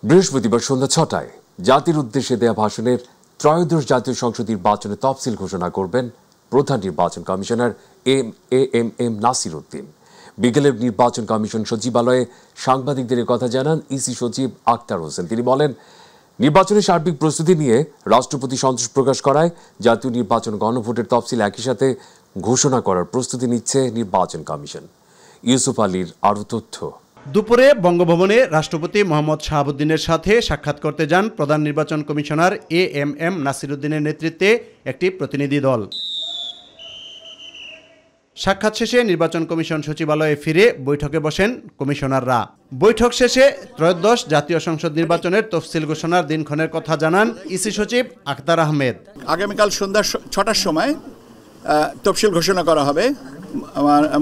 বৃহস্পতিবার সন্ধ্যা ৬টায় জাতির উদ্দেশ্যে দেয়া ভাষণের ত্রয়োদশ জাতীয় সংসদ নির্বাচনের তফসিল ঘোষণা করবেন প্রধান নির্বাচন কমিশনার এম নাসির উদ্দিন। বিকেলে নির্বাচন কমিশন সচিবালয়ে সাংবাদিকদের কথা জানান ইসি সচিব আখতার হোসেন। তিনি বলেন, নির্বাচনের সার্বিক প্রস্তুতি নিয়ে রাষ্ট্রপতি সন্তোষ প্রকাশ করায় জাতীয় নির্বাচন গণভোটের তফসিল একই সাথে ঘোষণা করার প্রস্তুতি নিচ্ছে নির্বাচন কমিশন। ইউসুফ আলীর আরও তথ্য। দুপুরে বঙ্গভবনে রাষ্ট্রপতি মোহাম্মদ শাহাবুদ্দিনের সাথে সাক্ষাৎ করতে যান প্রধান নির্বাচন কমিশনার এম নাসির উদ্দিনের নেতৃত্বে একটি প্রতিনিধি দল। সাক্ষাৎ শেষে নির্বাচন কমিশন সচিবালয়ে ফিরে বৈঠকে বসেন কমিশনাররা। বৈঠক শেষে ত্রয়োদশ জাতীয় সংসদ নির্বাচনের তফসিল ঘোষণার দিনক্ষণের কথা জানান ইসি সচিব আখতার আহমেদ। আগামীকাল সন্ধ্যা ৬টার সময় তফসিল ঘোষণা করা হবে।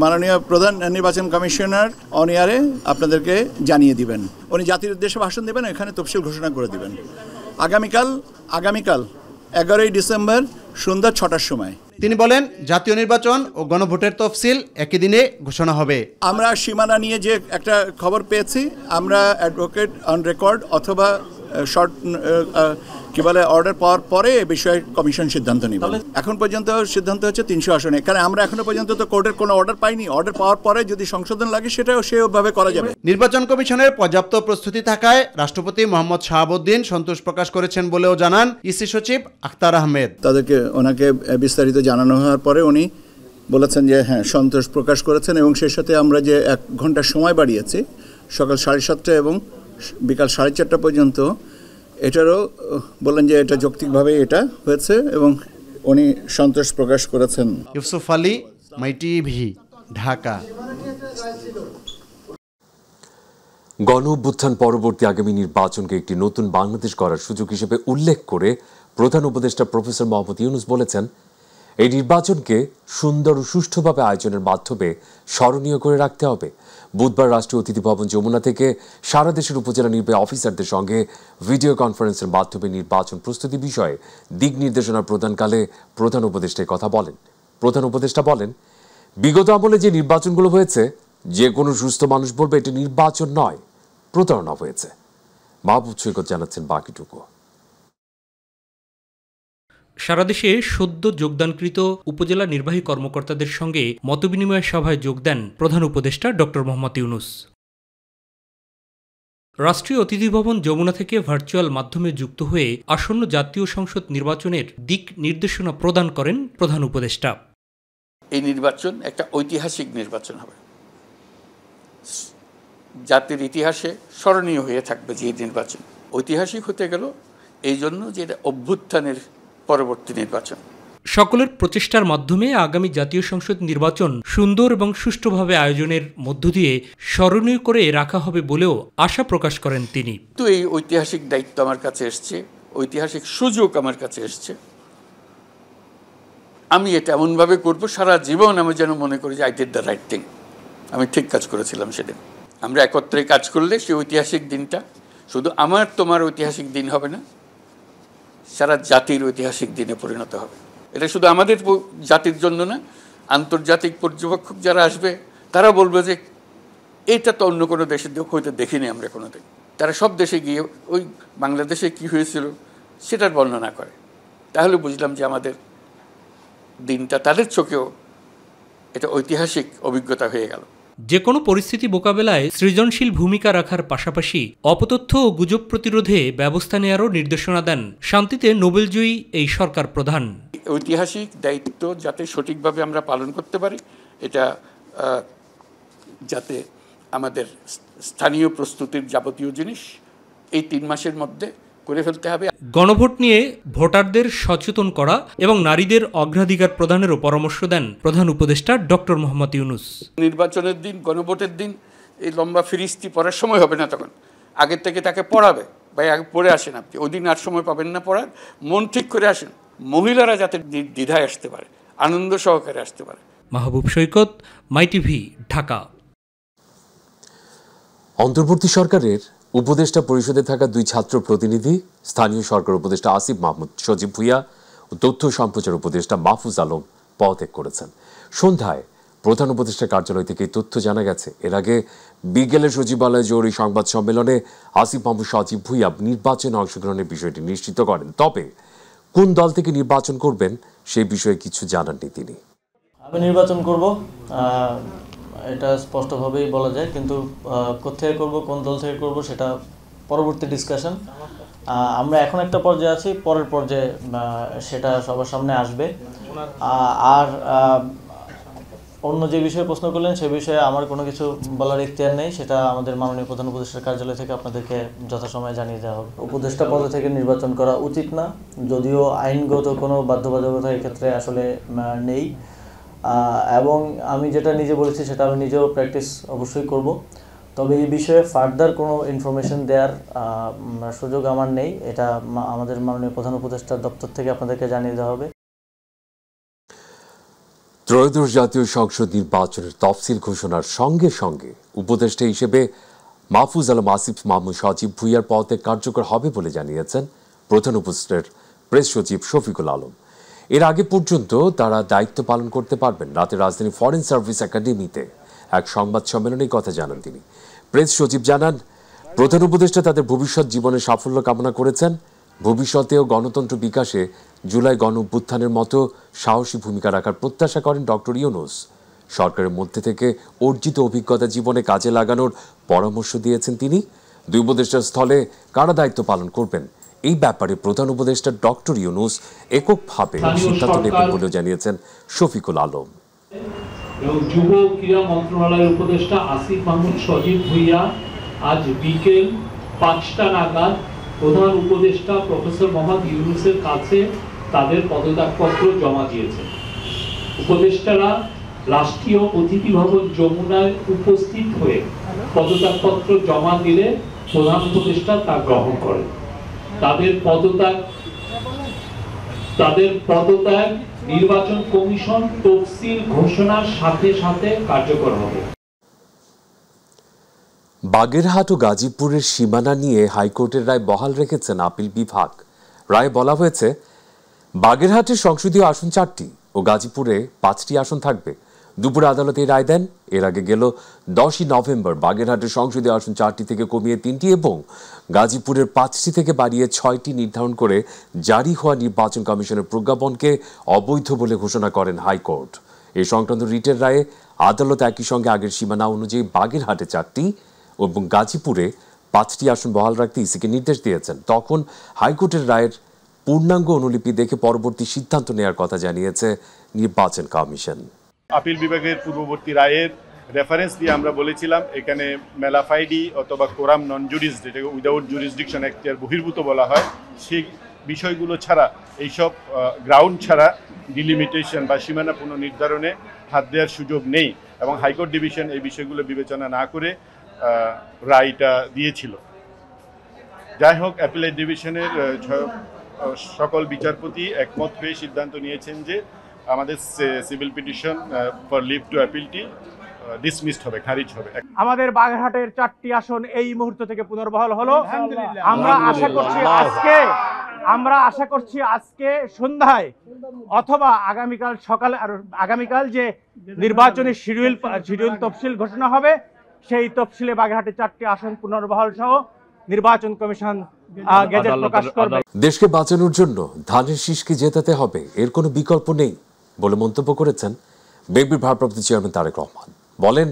মাননীয় প্রধান নির্বাচন কমিশনার অন এয়ারে আপনাদেরকে জানিয়ে দিবেন। উনি জাতির উদ্দেশ্যে ভাষণ দেবেন, এখানে তফসিল ঘোষণা করে দিবেন। আগামীকাল 11ই ডিসেম্বর সন্ধ্যা ৬টার সময়। তিনি বলেন, জাতীয় নির্বাচন ও গণভোটের তফসিল একই দিনে ঘোষণা হবে। আমরা সীমানা নিয়ে যে একটা খবর পেয়েছি, আমরা অ্যাডভোকেট অন রেকর্ড অথবা শর্ট অর্ডার পাওয়ার পরে এ বিষয়ে কমিশন সিদ্ধান্ত নেবে। এখন পর্যন্ত সিদ্ধান্ত হচ্ছে ৩০০ আসনে, কারণ আমরা এখনো পর্যন্ত তো কোর্টের কোনো অর্ডার পাইনি। অর্ডার পাওয়ার পরে যদি সংশোধন লাগে সেটাও সেভাবে করা যাবে। নির্বাচন কমিশনের পর্যাপ্ত প্রস্তুতি থাকায় রাষ্ট্রপতি মোহাম্মদ শাহাবুদ্দিন সন্তোষ প্রকাশ করেছেন বলেও জানান ইসি সচিব আখতার আহমেদ। ওনাকে বিস্তারিত জানানো হওয়ার পরে উনি বলেছেন যে হ্যাঁ, সন্তোষ প্রকাশ করেছেন এবং সেই সাথে আমরা যে 1 ঘন্টা সময় বাড়িয়েছি সকাল 7:30 এবং বিকাল 4:30 পর্যন্ত, এটারও বললেন যে এটা যৌক্তিকভাবে এটা হয়েছে এবং উনি সন্তোষ প্রকাশ করেছেন। ইউসুফ আলী, মাইটিভি, ঢাকা। গণ অভ্যুত্থান পরবর্তী আগামী নির্বাচনকে একটি নতুন বাংলাদেশ গড়ার সুযোগ হিসেবে উল্লেখ করে প্রধান উপদেষ্টা প্রফেসর মোহাম্মদ ইউনূস বলেছেন, এই নির্বাচনকে সুন্দর ও সুষ্ঠুভাবে আয়োজনের মাধ্যমে স্মরণীয় করে রাখতে হবে। বুধবার রাষ্ট্রীয় অতিথি ভবন যমুনা থেকে সারা দেশের উপজেলা নির্বাহী অফিসারদের সঙ্গে ভিডিও কনফারেন্সের মাধ্যমে নির্বাচন প্রস্তুতি বিষয়ে দিক নির্দেশনা প্রদানকালে প্রধান উপদেষ্টা কথা বলেন। প্রধান উপদেষ্টা বলেন, বিগত আমলে যে নির্বাচনগুলো হয়েছে, যে কোনো সুস্থ মানুষ বলবে এটি নির্বাচন নয়, প্রতারণা হয়েছে। মাহবুব সৈকত জানাচ্ছেন বাকিটুকু। সারা দেশে সদ্য যোগদানকৃত উপজেলা নির্বাহী কর্মকর্তাদের সঙ্গে মতবিনিময় সভায় যোগ দেন প্রধান উপদেষ্টা ডক্টর মোহাম্মদ ইউনূস। রাষ্ট্রীয় অতিথি ভবন যমুনা থেকে ভার্চুয়াল মাধ্যমে যুক্ত হয়ে আসন্ন জাতীয় সংসদ নির্বাচনের দিক নির্দেশনা প্রদান করেন প্রধান উপদেষ্টা। এই নির্বাচন একটা ঐতিহাসিক নির্বাচন হবে, জাতির ইতিহাসে স্মরণীয় হয়ে থাকবে। যে নির্বাচন ঐতিহাসিক হতে গেল এই জন্য যে এটা অভ্যুত্থানের পরবর্তী নির্বাচন। সকলের প্রচেষ্টার মাধ্যমে আগামী জাতীয় সংসদ নির্বাচন সুন্দর এবং সুষ্ঠুভাবে আয়োজনের মধ্য দিয়ে স্মরণীয় করে রাখা হবে বলেও আশা প্রকাশ করেন তিনি। তো এই ঐতিহাসিক দায়িত্ব আমার কাছে এসছে, ঐতিহাসিক সুযোগ আমার কাছে এসছে। আমি এটা এমনভাবে করব সারা জীবন আমি যেন মনে করি যে I did the right thing, আমি ঠিক কাজ করেছিলাম সেদিন। আমরা একত্রে কাজ করলে সেই ঐতিহাসিক দিনটা শুধু আমার তোমার ঐতিহাসিক দিন হবে না, সারা জাতির ঐতিহাসিক দিনে পরিণত হবে। এটা শুধু আমাদের জাতির জন্য না, আন্তর্জাতিক পর্যবেক্ষক যারা আসবে তারা বলবে যে এটা তো অন্য কোনো দেশের হয়তো দেখিনি আমরা কোনোদিন। তারা সব দেশে গিয়ে ওই বাংলাদেশে কি হয়েছিল সেটার বর্ণনা করে। তাহলে বুঝলাম যে আমাদের দিনটা তাদের চোখেও এটা ঐতিহাসিক অভিজ্ঞতা হয়ে গেল। যে কোনো পরিস্থিতি মোকাবেলায় সৃজনশীল ভূমিকা রাখার পাশাপাশি অপতথ্য ও গুজব প্রতিরোধে ব্যবস্থা নেওয়ারও নির্দেশনা দেন শান্তিতে নোবেলজয়ী এই সরকার প্রধান। ঐতিহাসিক দায়িত্ব যাতে সঠিকভাবে আমরা পালন করতে পারি, এটা যাতে আমাদের স্থানীয় প্রস্তুতির যাবতীয় জিনিস এই 3 মাসের মধ্যে করে ফেলতে হবে। গণভোট নিয়ে ভোটারদের সচেতন করা এবং নারীদের অগ্রাধিকার প্রদানেরও পরামর্শ দেন প্রধান উপদেষ্টা ডক্টর মোহাম্মদ ইউনূস। নির্বাচনের দিন, গণভোটের দিন এই লম্বা ফিরিস্তি পড়ার সময় হবে না, তখন আগের থেকে তাকে পড়াবে। ভাই আগে পড়ে আসেন, আপনি ওই দিন আর সময় পাবেন না পড়ার, মন ঠিক করে আসেন। মহিলারা যাতে দ্বিধায় আসতে পারে, আনন্দ সহকারে আসতে পারে। মাহবুব সৈকত, মাইটিভি, ঢাকা। অন্তর্বর্তী সরকারের উপদেষ্টা পরিষদে থাকা 2 ছাত্র প্রতিনিধি, স্থানীয় সরকার উপদেষ্টা আসিফ মাহমুদ সজীব ভুইয়া ও তথ্য সম্প্রচার উপদেষ্টা মাহফুজ আলম পদত্যাগ করেছেন। সন্ধ্যায় প্রধান উপদেষ্টার কার্যালয় থেকে এই তথ্য জানা গেছে। এর আগে বিকেলের সচিবালয়ে জরুরি সংবাদ সম্মেলনে আসিফ মাহমুদ সজীব ভুইয়া নির্বাচনে অংশগ্রহণের বিষয়টি নিশ্চিত করেন। তবে কোন দল থেকে নির্বাচন করবেন সেই বিষয়ে কিছু জানাননি তিনি। আমি নির্বাচন করব, এটা স্পষ্টভাবেই বলা যায়, কিন্তু কোথায় করব, কোন দল থেকে করব সেটা পরবর্তী ডিসকাশন। আমরা এখন একটা পর্যায়ে আছি, পরের পর্যায়ে সেটা সবার সামনে আসবে। আর অন্য যে বিষয়ে প্রশ্ন করলেন সে বিষয়ে আমার কোনো কিছু বলার ইখতিয়ার নেই, সেটা আমাদের মাননীয় প্রধান উপদেষ্টার কার্যালয় থেকে আপনাদেরকে যথাসময়ে জানিয়ে দেওয়া হবে। উপদেষ্টা পদ থেকে নির্বাচন করা উচিত না, যদিও আইনগত কোনো বাধ্যবাধকতা এক্ষেত্রে আসলে নেই। এবং আমি যেটা নিজে বলেছি সেটা আমি নিজেও প্র্যাকটিস অবশ্যই করব। তবে এই বিষয়ে ফার্দার কোনো ইনফরমেশন দেওয়ার সুযোগ আমার নেই, এটা আমাদের মাননীয় প্রধান উপদেষ্টার দপ্তর থেকে আপনাদেরকে জানিয়ে দেওয়া হবে। ত্রয়োদশ জাতীয় সংসদ নির্বাচনের তফসিল ঘোষণার সঙ্গে সঙ্গে উপদেষ্টা হিসেবে মাহফুজ আলম আসিফ মাহমুদ সজীব ভুইয়ার পদত্যাগ কার্যকর হবে বলে জানিয়েছেন প্রধান উপদেষ্টার প্রেস সচিব শফিকুল আলম। এর আগে পর্যন্ত তারা দায়িত্ব পালন করতে পারবেন। রাতে রাজধানী ফরেন সার্ভিস একাডেমিতে এক সংবাদ সম্মেলনে কথা জানান তিনি। প্রেস সচিব জানান, প্রধান উপদেষ্টা তাদের ভবিষ্যৎ জীবনে সাফল্য কামনা করেছেন। ভবিষ্যতেও গণতন্ত্র বিকাশে জুলাই গণ অভ্যুত্থানের মতো সাহসী ভূমিকা রাখার প্রত্যাশা করেন ডক্টর ইউনূস। সরকারের মধ্যে থেকে অর্জিত অভিজ্ঞতা জীবনে কাজে লাগানোর পরামর্শ দিয়েছেন তিনি। দুই উপদেষ্টার স্থলে কারা দায়িত্ব পালন করবেন এই ব্যাপারে প্রধান উপদেষ্টা ডক্টর ইউনূস এককভাবে সিদ্ধান্ত নেবেন বলেও জানিয়েছেন শফিকুল আলম। যুব ক্রীড়া মন্ত্রণালয়ের উপদেষ্টা আসিফ মাহমুদ সজীব ভুইয়া আজ বিকেল 5টা নাগাদ প্রধান উপদেষ্টা প্রফেসর মোহাম্মদ ইউনূসের কাছে তাদের পদত্যাগপত্র জমা দিয়েছেন। উপদেষ্টারা রাষ্ট্রীয় অতিথি ভবন যমুনায় উপস্থিত হয়ে পদত্যাগপত্র জমা দিলে প্রধান উপদেষ্টা তা গ্রহণ করেন। তাদের পদত্যাগ নির্বাচন কমিশন তফসিল ঘোষণার সাথে সাথে কার্যকর হবে। বাগেরহাট ও গাজীপুরের সীমানা নিয়ে হাইকোর্টের রায় বহাল রেখেছেন আপিল বিভাগ। রায়ে বলা হয়েছে, বাগেরহাটের সংসদীয় আসন 4টি ও গাজীপুরে 5টি আসন থাকবে। দুপুরে আদালতে রায় দেন। এর আগে গেল 10ই নভেম্বর বাগেরহাটের সংসদীয় আসন 4টি থেকে কমিয়ে 3টি এবং গাজীপুরের 5টি থেকে বাড়িয়ে 6টি নির্ধারণ করে জারি হওয়া নির্বাচন কমিশনের প্রজ্ঞাপনকে অবৈধ বলে ঘোষণা করেন হাইকোর্ট। এই সংক্রান্ত রিটের রায়ে আদালত একই সঙ্গে আগের সীমানা অনুযায়ী বাগেরহাটে 4টি এবং গাজীপুরে 5টি আসন বহাল রাখতে ইসিকে নির্দেশ দিয়েছেন। তখন হাইকোর্টের রায়ের পূর্ণাঙ্গ অনুলিপি দেখে পরবর্তী সিদ্ধান্ত নেওয়ার কথা জানিয়েছে নির্বাচন কমিশন। আপিল বিভাগের পূর্ববর্তী রায়ের রেফারেন্স দিয়ে আমরা বলেছিলাম এখানে মেলাফাইডি অথবা কোরাম নন জুডিস, যেটাকে উইদাউট জুরিসডিকশন এখতিয়ার বহির্ভূত বলা হয়, সেই বিষয়গুলো ছাড়া, এইসব গ্রাউন্ড ছাড়া ডিলিমিটেশন বা সীমানা পুনর্নির্ধারণে হাত দেওয়ার সুযোগ নেই এবং হাইকোর্ট ডিভিশন এই বিষয়গুলো বিবেচনা না করে রায়টা দিয়েছিল। যাই হোক, অ্যাপিলেট ডিভিশনের সকল বিচারপতি একমত হয়ে সিদ্ধান্ত নিয়েছেন যে আমাদের civil petition for leave to অ্যাপিলটি ডিসমিসড হবে, খারিজ হবে। আমাদের বাগেরহাটের 4টি আসন এই মুহূর্ত থেকে পুনর্বহাল হলো। আমরা আশা করছি আজকে সন্ধ্যায় অথবা আগামীকাল সকালে, আর আগামীকাল যে নির্বাচনী শিডিউল তফসিল ঘোষণা হবে, সেই তফসিলে বাগেরহাটের 4টি আসন পুনর্বহাল সহ নির্বাচন কমিশন গেজেট প্রকাশ করবে। দেশকে বাঁচানোর জন্য ধানের শীষকে জেতাতে হবে, এর কোনো বিকল্প নেই বলে মন্তব্য করেছেন বিএনপির ভারপ্রাপ্ত চেয়ারম্যান তারেক রহমান। বলেন,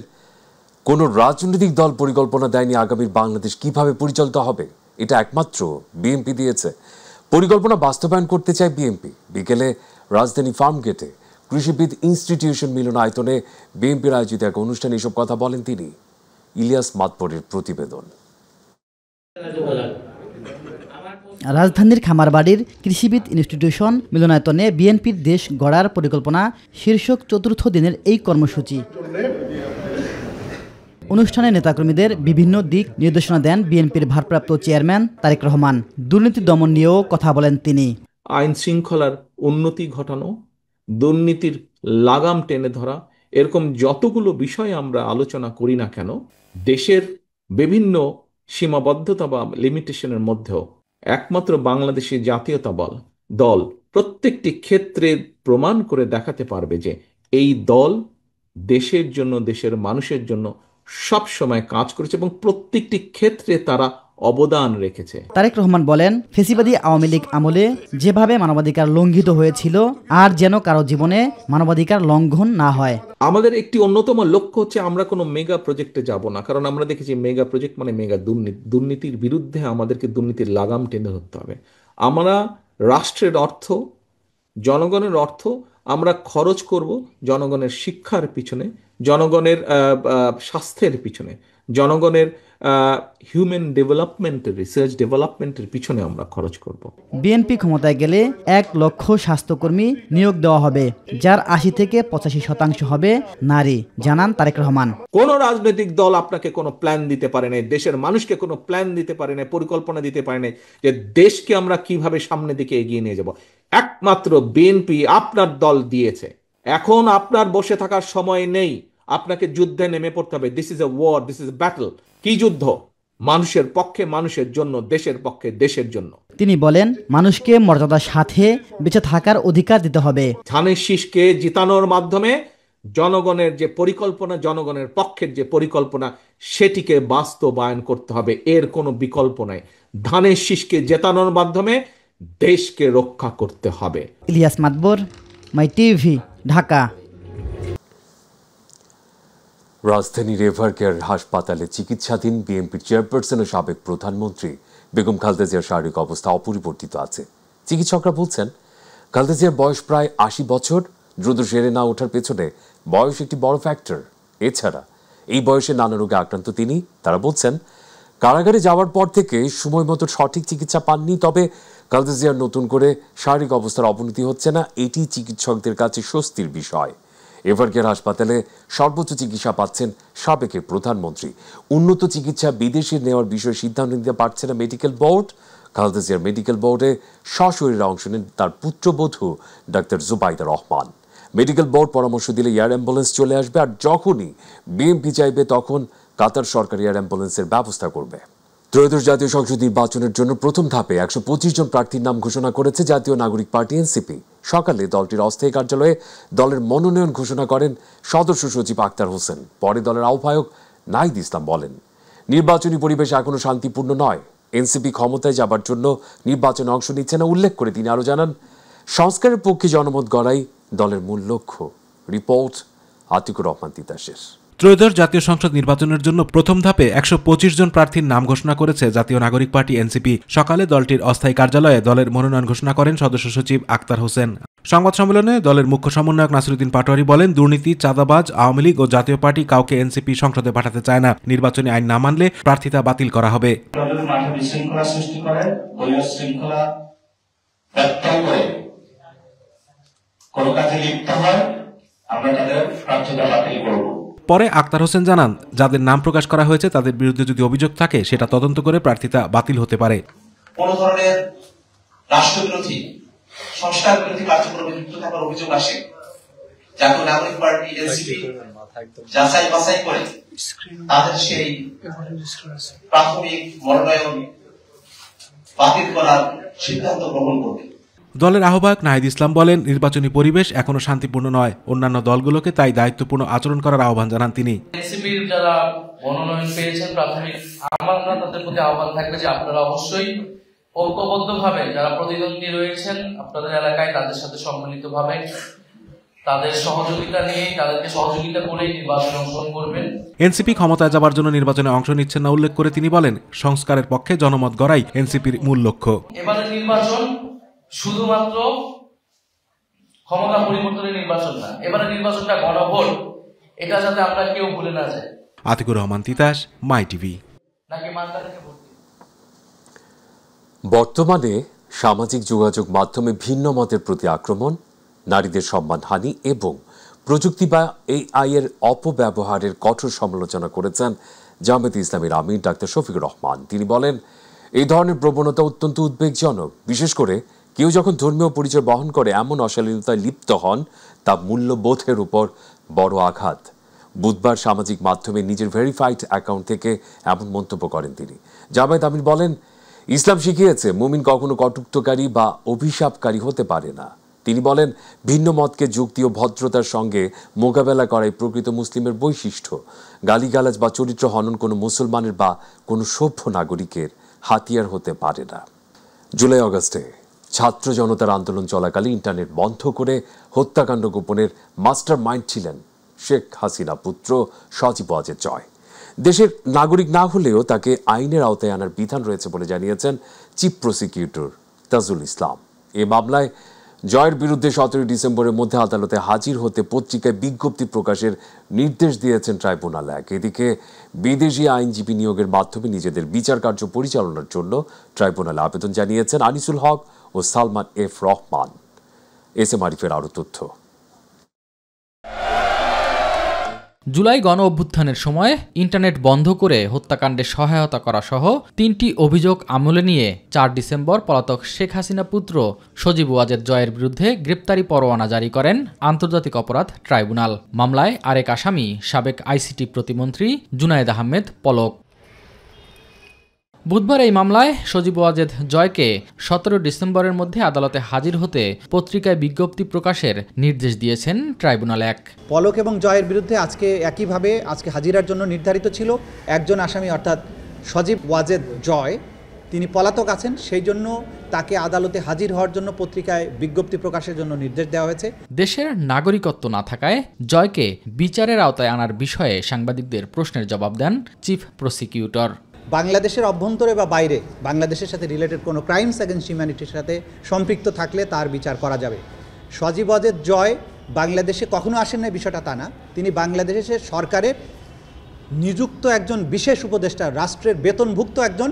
কোন রাজনৈতিক দল পরিকল্পনা দেয়নি আগামীর বাংলাদেশ কিভাবে পরিচালিত হবে, এটা একমাত্র বিএনপি দিয়েছে। পরিকল্পনা বাস্তবায়ন করতে চায় বিএনপি। বিকেলে রাজধানী ফার্ম গেটে কৃষিবিদ ইনস্টিটিউশন মিলনায়তনে বিএনপির আয়োজিত এক অনুষ্ঠানে এসব কথা বলেন তিনি। ইলিয়াস মাতবরের প্রতিবেদন। রাজধানীর খামারবাড়ির কৃষিবিদ ইনস্টিটিউশন মিলনায়তনে বিএনপির দেশ গড়ার পরিকল্পনা শীর্ষক 4র্থ দিনের এই কর্মসূচি। অনুষ্ঠানে নেতাকর্মীদের বিভিন্ন দিক নির্দেশনা দেন বিএনপির ভারপ্রাপ্ত চেয়ারম্যান তারেক রহমান। দুর্নীতি দমন নিয়েও কথা বলেন তিনি। আইন শৃঙ্খলার উন্নতি ঘটানো, দুর্নীতির লাগাম টেনে ধরা, এরকম যতগুলো বিষয় আমরা আলোচনা করি না কেন, দেশের বিভিন্ন সীমাবদ্ধতা বা লিমিটেশনের মধ্যেও একমাত্র বাংলাদেশি জাতীয়তাবাদী দল প্রত্যেকটি ক্ষেত্রে প্রমাণ করে দেখাতে পারবে যে এই দল দেশের জন্য, দেশের মানুষের জন্য সব সময় কাজ করেছে এবং প্রত্যেকটি ক্ষেত্রে তারা অবদান রেখেছে। তারেক রহমান বলেন, ফেসিবাদী আওয়ামী লীগ আমলে যেভাবে মানবাধিকার লঙ্ঘিত হয়েছিল আর যেন কারো জীবনে মানবাধিকার লঙ্ঘন না হয়। আমাদের একটি অন্যতম লক্ষ্য হচ্ছে আমরা কোনো মেগা প্রজেক্টে যাব না, কারণ আমরা দেখেছি মেগা প্রজেক্ট মানে মেগা দুর্নীতি। দুর্নীতির বিরুদ্ধে আমাদেরকে দুর্নীতির লাগাম টেনে ধরতে হবে। আমরা রাষ্ট্রের অর্থ, জনগণের অর্থ আমরা খরচ করব জনগণের শিক্ষার পিছনে, জনগণের স্বাস্থ্যের পিছনে, জনগণের হিউম্যান ডেভেলপমেন্টের, রিসার্চ ডেভেলপমেন্টের পিছনে আমরা খরচ করব। বিএনপি ক্ষমতায় গেলে 1 লক্ষ স্বাস্থ্যকর্মী নিয়োগ দেওয়া হবে, যার 80 থেকে 85% হবে নারী, জানান তারেক রহমান। কোন রাজনৈতিক দল আপনাকে কোনো প্ল্যান দিতে পারে না, দেশের মানুষকে কোনো প্ল্যান দিতে পারে না, পরিকল্পনা দিতে পারে না যে দেশকে আমরা কিভাবে সামনের দিকে এগিয়ে নিয়ে যাব। একমাত্র বিএনপি আপনার দল দিয়েছে। এখন আপনার বসে থাকার সময় নেই, আপনাকে যুদ্ধে নেমে পড়তে হবে। This is a war, this is a battle. কি যুদ্ধ? মানুষের পক্ষে, মানুষের জন্য, দেশের পক্ষে, দেশের জন্য। তিনি বলেন, মানুষকে মর্যাদার সাথে বেঁচে থাকার অধিকার দিতে হবে। ধানের শীষকে জিতানোর মাধ্যমে জনগণের যে পরিকল্পনা, জনগণের পক্ষের যে পরিকল্পনা, সেটিকে বাস্তবায়ন করতে হবে। এর কোনো বিকল্প নাই। ধানের শীষকে জেতানোর মাধ্যমে দেশকে রক্ষা করতে হবে। ইলিয়াস মাতবর, মাই টিভি, ঢাকা। রাজধানীর এভারকেয়ার হাসপাতালে চিকিৎসাধীন বিএনপির চেয়ারপারসন ও সাবেক প্রধানমন্ত্রী বেগম খালেদা জিয়ার শারীরিক অবস্থা অপরিবর্তিত আছে। চিকিৎসকরা বলছেন, খালেদা জিয়ার বয়স প্রায় 80 বছর। দ্রুত সেরে না ওঠার পেছনে বয়স একটি বড় ফ্যাক্টর। এছাড়া এই বয়সে নানা রোগে আক্রান্ত তিনি। তারা বলছেন, কারাগারে যাওয়ার পর থেকে সময় মতো সঠিক চিকিৎসা পাননি। তবে খালেদা জিয়ার নতুন করে শারীরিক অবস্থার অবনতি হচ্ছে না, এটি চিকিৎসকদের কাছে স্বস্তির বিষয়। এভারকেয়ার হাসপাতালে সর্বোচ্চ চিকিৎসা পাচ্ছেন সাবেকের প্রধানমন্ত্রী। উন্নত চিকিৎসা বিদেশে নেওয়ার বিষয়ে সিদ্ধান্ত নিতে পারছে না মেডিকেল বোর্ড। খালেদা জিয়ার মেডিকেল বোর্ডে সশরীরে অংশ নেন তার পুত্রবধূ doctor Zubaida Rahman. Medical board পরামর্শ দিলে এয়ার অ্যাম্বুলেন্স চলে আসবে, আর যখনই বিএনপি চাইবে তখন কাতার সরকার এয়ার অ্যাম্বুলেন্সের ব্যবস্থা করবে। ত্রয়োদশ জাতীয় সংসদ নির্বাচনের জন্য প্রথম ধাপে 125 জন প্রার্থীর নাম ঘোষণা করেছে জাতীয় নাগরিক পার্টি এনসিপি। সকালে দলটির অস্থায়ী কার্যালয়ে দলের মনোনয়ন ঘোষণা করেন সদস্য সচিব আক্তার হোসেন। পরে দলের আহ্বায়ক নাহিদ ইসলাম বলেন, নির্বাচনী পরিবেশ এখনো শান্তিপূর্ণ নয়। এনসিপি ক্ষমতায় যাবার জন্য নির্বাচনে অংশ নিচ্ছে না উল্লেখ করে তিনি আরো জানান, সংস্কারের পক্ষে জনমত গড়াই দলের মূল লক্ষ্য। রিপোর্ট আতিকুর রহমান তিতাসের। ত্রয়োদশ জাতীয় সংসদ নির্বাচনের জন্য প্রথম ধাপে 125 জন প্রার্থীর নাম ঘোষণা করেছে জাতীয় নাগরিক পার্টি এনসিপি। সকালে দলটির অস্থায়ী কার্যালয়ে দলের মনোনয়ন ঘোষণা করেন সদস্য সচিব আক্তার হোসেন। সংবাদ সম্মেলনে দলের মুখ্য সমন্বয়ক নাসিরুদ্দিন পাটোয়ারি বলেন, দুর্নীতি, চাঁদাবাজ, আওয়ামী লীগ ও জাতীয় পার্টি কাউকে এনসিপি সংসদে পাঠাতে চায় না। নির্বাচনী আইন না মানলে প্রার্থিতা বাতিল করা হবে। পরে আক্তার হোসেন জানান, যাদের নাম প্রকাশ করা হয়েছে তাদের বিরুদ্ধে যদি অভিযোগ থাকে সেটা তদন্ত করে প্রার্থিতা বাতিল হতে পারে। কোন ধরনের রাষ্ট্রবিরোধী, সংস্কার বিরোধী কার্যক্রমে যুক্ত থাকার অভিযোগ আসে, জাতীয় নাগরিক পার্টি এনসিপি যাচাই বাছাই করে তাদের সেই প্রাথমিক মনোনয়ন বাতিল করার সিদ্ধান্ত গ্রহণ করবে। দলের আহ্বায়ক নাহিদ ইসলাম বলেন, নির্বাচনী পরিবেশ এখনো শান্তিপূর্ণ নয়। অন্যান্য দলগুলোকে তাই দায়িত্বপূর্ণ আচরণ করার আহ্বান জানান তিনি। এনসিপির যারা মনোনয়ন পেয়েছেন প্রাথমিক, আমরা তাদের প্রতি আহ্বান থাকবে যে আপনারা অবশ্যই ঐক্যবদ্ধভাবে যারা প্রতিদ্বন্দ্বী রয়েছেন আপনাদের এলাকায় তাদের সাথে সম্মিলিতভাবে তাদের সহযোগিতা নিয়ে, তাদেরকে সহযোগিতা করেই নির্বাচনে অংশগ্রহণ করবেন। এনসিপি ক্ষমতায় যাবার জন্য নির্বাচনে অংশ নিচ্ছেন না উল্লেখ করে তিনি বলেন, সংস্কারের পক্ষে জনমত গড়াই এনসিপির মূল লক্ষ্য। এবারে নির্বাচন শুধুমাত্র ক্ষমতা পরিবর্তনের নির্বাচন না, এবারে নির্বাচনটা গণভোট, এটা যাতে আমরা কেউ ভুলে না যাই। আতিকুর রহমান তিতাস, মাই টিভি। বর্তমানে সামাজিক যোগাযোগ মাধ্যমে ভিন্ন মতের প্রতি আক্রমণ, নারীদের সম্মানহানি এবং প্রযুক্তি বা AI এর অপব্যবহারের কঠোর সমালোচনা করেছেন জামায়াতে ইসলামীর আমির ডাক্তার শফিকুর রহমান। তিনি বলেন, এই ধরনের প্রবণতা অত্যন্ত উদ্বেগজনক। বিশেষ করে কেউ যখন ধর্মীয় পরিচয় বহন করে এমন অশালীনতায় লিপ্ত হন, তা মূল্যবোধের উপর বড় আঘাত। বুধবার সামাজিক মাধ্যমে নিজের ভেরিফাইড অ্যাকাউন্ট থেকে এমন মন্তব্য করেন তিনি। জামায়াত আমির বলেন, ইসলাম শিখিয়েছে মুমিন কখনো কটুক্তকারী বা অভিশাপকারী হতে পারে না। তিনি বলেন, ভিন্ন মতকে যুক্তি ও ভদ্রতার সঙ্গে মোকাবেলা করাই প্রকৃত মুসলিমের বৈশিষ্ট্য। গালিগালাজ বা চরিত্র হনন কোনো মুসলমানের বা কোনো সভ্য নাগরিকের হাতিয়ার হতে পারে না। জুলাই আগস্টে ছাত্র জনতার আন্দোলন চলাকালে ইন্টারনেট বন্ধ করে হত্যাকাণ্ড গোপনের মাস্টার মাইন্ড ছিলেন শেখ হাসিনা পুত্র সজীব ওয়াজেদ জয়। দেশের নাগরিক না হলেও তাকে আইনের আওতায় আনার বিধান রয়েছে বলে জানিয়েছেন চিফ প্রসিকিউটর তাজুল ইসলাম। এ মামলায় জয়ের বিরুদ্ধে 17 ডিসেম্বরের মধ্যে আদালতে হাজির হতে পত্রিকায় বিজ্ঞপ্তি প্রকাশের নির্দেশ দিয়েছেন ট্রাইব্যুনাল 1। এদিকে বিদেশি আইনজীবী নিয়োগের মাধ্যমে নিজেদের বিচার কার্য পরিচালনার জন্য ট্রাইব্যুনালে আবেদন জানিয়েছেন আনিসুল হক ও Salman F Rahman. S M আরিফের আরও তথ্য। জুলাই গণ অভ্যুত্থানের সময় ইন্টারনেট বন্ধ করে হত্যাকাণ্ডে সহায়তা করা সহ 3টি অভিযোগ আমলে নিয়ে 4 ডিসেম্বর পলাতক শেখ হাসিনা পুত্র সজীব ওয়াজেদ জয়ের বিরুদ্ধে গ্রেপ্তারি পরোয়ানা জারি করেন আন্তর্জাতিক অপরাধ ট্রাইব্যুনাল। মামলায় আরেক আসামি সাবেক আইসিটি প্রতিমন্ত্রী জুনায়েদ আহমেদ পলক। বুধবার এই মামলায় সজীব ওয়াজেদ জয়কে 17 ডিসেম্বরের মধ্যে আদালতে হাজির হতে পত্রিকায় বিজ্ঞপ্তি প্রকাশের নির্দেশ দিয়েছেন ট্রাইব্যুনাল 1। পলক এবং জয়ের বিরুদ্ধে একইভাবে হাজিরার জন্য নির্ধারিত ছিল একজন আসামি, অর্থাৎ সজীব ওয়াজেদ জয়। তিনি পলাতক আছেন, সেই জন্য তাকে আদালতে হাজির হওয়ার জন্য পত্রিকায় বিজ্ঞপ্তি প্রকাশের জন্য নির্দেশ দেওয়া হয়েছে। দেশের নাগরিকত্ব না থাকায় জয়কে বিচারের আওতায় আনার বিষয়ে সাংবাদিকদের প্রশ্নের জবাব দেন চিফ প্রসিকিউটর। বাংলাদেশের অভ্যন্তরে বা বাইরে বাংলাদেশের সাথে রিলেটেড কোনো ক্রাইমস অ্যাগেন্স্ট হিউম্যানিটির সাথে সম্পৃক্ত থাকলে তার বিচার করা যাবে। সজীব ওয়াজেদ জয় বাংলাদেশে কখনো আসেন না, বিষয়টা তা না। তিনি বাংলাদেশের সরকারের নিযুক্ত একজন বিশেষ উপদেষ্টা, রাষ্ট্রের বেতনভুক্ত একজন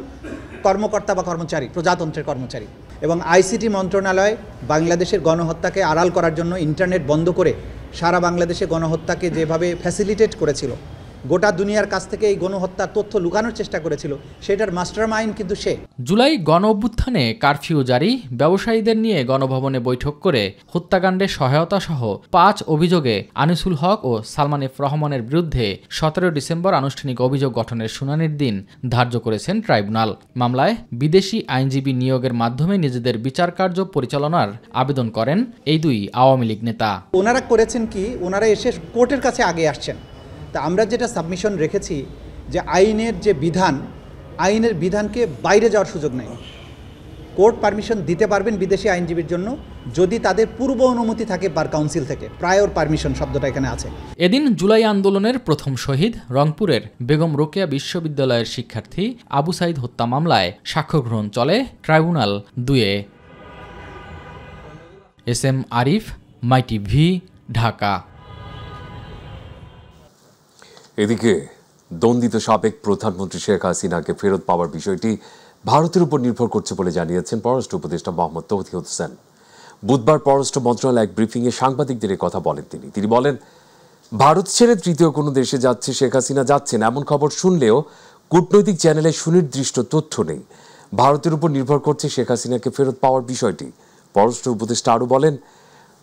কর্মকর্তা বা কর্মচারী, প্রজাতন্ত্রের কর্মচারী। এবং আইসিটি মন্ত্রণালয় বাংলাদেশের গণহত্যাকে আড়াল করার জন্য ইন্টারনেট বন্ধ করে সারা বাংলাদেশে গণহত্যাকে যেভাবে ফ্যাসিলিটেট করেছিল, গোটা দুনিয়ার কাছ থেকে এই গণহত্যার তথ্য লুকানোর চেষ্টা করেছিল, সেটার মাস্টারমাইন্ড কিন্তু সে। জুলাই গণ অভ্যুত্থানে কারফিউ জারি, ব্যবসায়ীদের নিয়ে গণভবনে বৈঠক করে হত্যাকাণ্ডে সহায়তা সহ 5 অভিযোগে আনিসুল হক ও সালমান এফ রহমানের বিরুদ্ধে 17 ডিসেম্বর আনুষ্ঠানিক অভিযোগ গঠনের শুনানির দিন ধার্য করেছেন ট্রাইব্যুনাল। মামলায় বিদেশি আইনজীবী নিয়োগের মাধ্যমে নিজেদের বিচার কার্য পরিচালনার আবেদন করেন এই 2 আওয়ামী লীগ নেতা। ওনারা করেছেন কি, ওনারা এসে কোর্টের কাছে আগে আসছেন। তা আমরা যেটা সাবমিশন রেখেছি যে আইনের যে বিধান, আইনের বিধানকে বাইরে যাওয়ার সুযোগ নেই। কোর্ট পারমিশন দিতে পারবেন বিদেশি আইনজীবীর জন্য যদি তাদের পূর্ব অনুমতি থাকে বার কাউন্সিল থেকে। প্রায়র পারমিশন শব্দটা এখানে আছে। এদিন জুলাই আন্দোলনের প্রথম শহীদ রংপুরের বেগম রোকেয়া বিশ্ববিদ্যালয়ের শিক্ষার্থী আবু সাইদ হত্যা মামলায় সাক্ষ্য গ্রহণ চলে ট্রাইব্যুনাল 2-এ। এস এম আরিফ, মাই টিভি, ঢাকা। এদিকে দ্বন্দ্বিত সাবেক প্রধানমন্ত্রী শেখ হাসিনাকে ফেরত পাওয়ার বিষয়টি ভারতের উপর নির্ভর করছে বলে জানিয়েছেন পররাষ্ট্র উপদেষ্টা মোহাম্মদ তৌহিদ হোসেন। বুধবার পররাষ্ট্র মন্ত্রণালয় এক ব্রিফিংয়ে সাংবাদিকদের কথা বলেন তিনি বলেন, ভারত ছেড়ে তৃতীয় কোনো দেশে যাচ্ছে শেখ হাসিনা যাচ্ছেন এমন খবর শুনলেও কূটনৈতিক চ্যানেলে সুনির্দিষ্ট তথ্য নেই। ভারতের উপর নির্ভর করছে শেখ হাসিনাকে ফেরত পাওয়ার বিষয়টি। পররাষ্ট্র উপদেষ্টা আরও বলেন,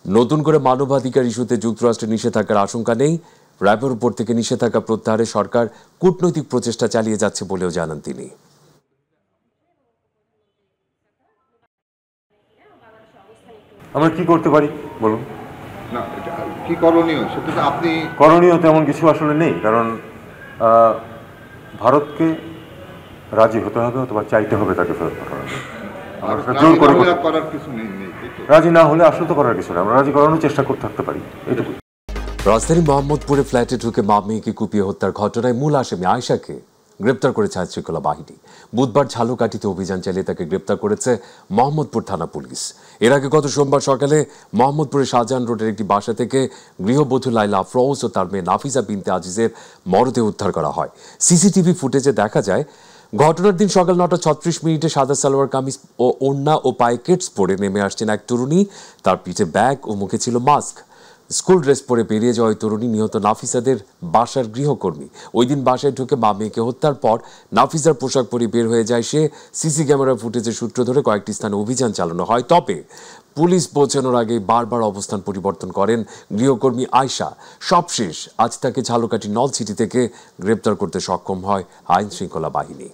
নতুন করে মানবাধিকার ইস্যুতে যুক্তরাষ্ট্রের নিষেধাজ্ঞার আশঙ্কা নেই। র্যাবের উপর থেকে নিষেধাজ্ঞা প্রত্যাহারে সরকার কূটনৈতিক প্রচেষ্টা চালিয়ে যাচ্ছে বলেও জানান তিনি। আমরা কি করতে পারি বলুন? না, কি করণীয় সেটা তো আপনি। করণীয় তেমন কিছু আসলে নেই, কারণ ভারতকে রাজি হতে হবে অথবা চাইতে হবে তাকে ফেরত পাঠানোর। জোর করে করার কিছু নেই, রাজি না হলে আসলে তো করার কিছু নেই, আমরা রাজি করানোর চেষ্টা করতে থাকতে পারি, এটুকু। রাজধানী মোহাম্মদপুরে ফ্ল্যাটে ঢুকে মা মেয়েকে কুপিয়ে হত্যার ঘটনায় মূল আসামি আয়েশাকে গ্রেপ্তার করেছে আইনশৃঙ্খলা বাহিনী। বুধবার ঝালকাঠিতে অভিযান চালিয়ে তাকে গ্রেপ্তার করেছে মোহাম্মদপুর থানা পুলিশ। এর আগে গত সোমবার সকালে মোহাম্মদপুরের শাহজাহান রোডের একটি বাসা থেকে গৃহবধূ লাইলা আফরোজ ও তার মেয়ে নাফিসা বিনতে আজিজের মরদেহ উদ্ধার করা হয়। সিসিটিভি ফুটেজে দেখা যায়, ঘটনার দিন সকাল 9:36 সাদা সালোয়ার কামিজ ও ওড়না ও পায়ে কেটস পরে নেমে আসছেন এক তরুণী। তার পিঠে ব্যাগ ও মুখে ছিল মাস্ক। স্কুল ড্রেস পরে বেরিয়ে যাওয়া ওই তরুণী নিহত নাফিসাদের বাসার গৃহকর্মী। ওই দিন বাসায় ঢুকে মা মেয়েকে হত্যার পর নাফিসার পোশাক পরে বের হয়ে যায় সে। সিসি ক্যামেরা ফুটেজের সূত্র ধরে কয়েকটি স্থানে অভিযান চালানো হয়, তবে পুলিশ পৌঁছানোর আগে বারবার অবস্থান পরিবর্তন করেন গৃহকর্মী আয়শা। সবশেষ আজ তাকে ঝালকাঠি নলছিটি থেকে গ্রেপ্তার করতে সক্ষম হয় আইন শৃঙ্খলা বাহিনী।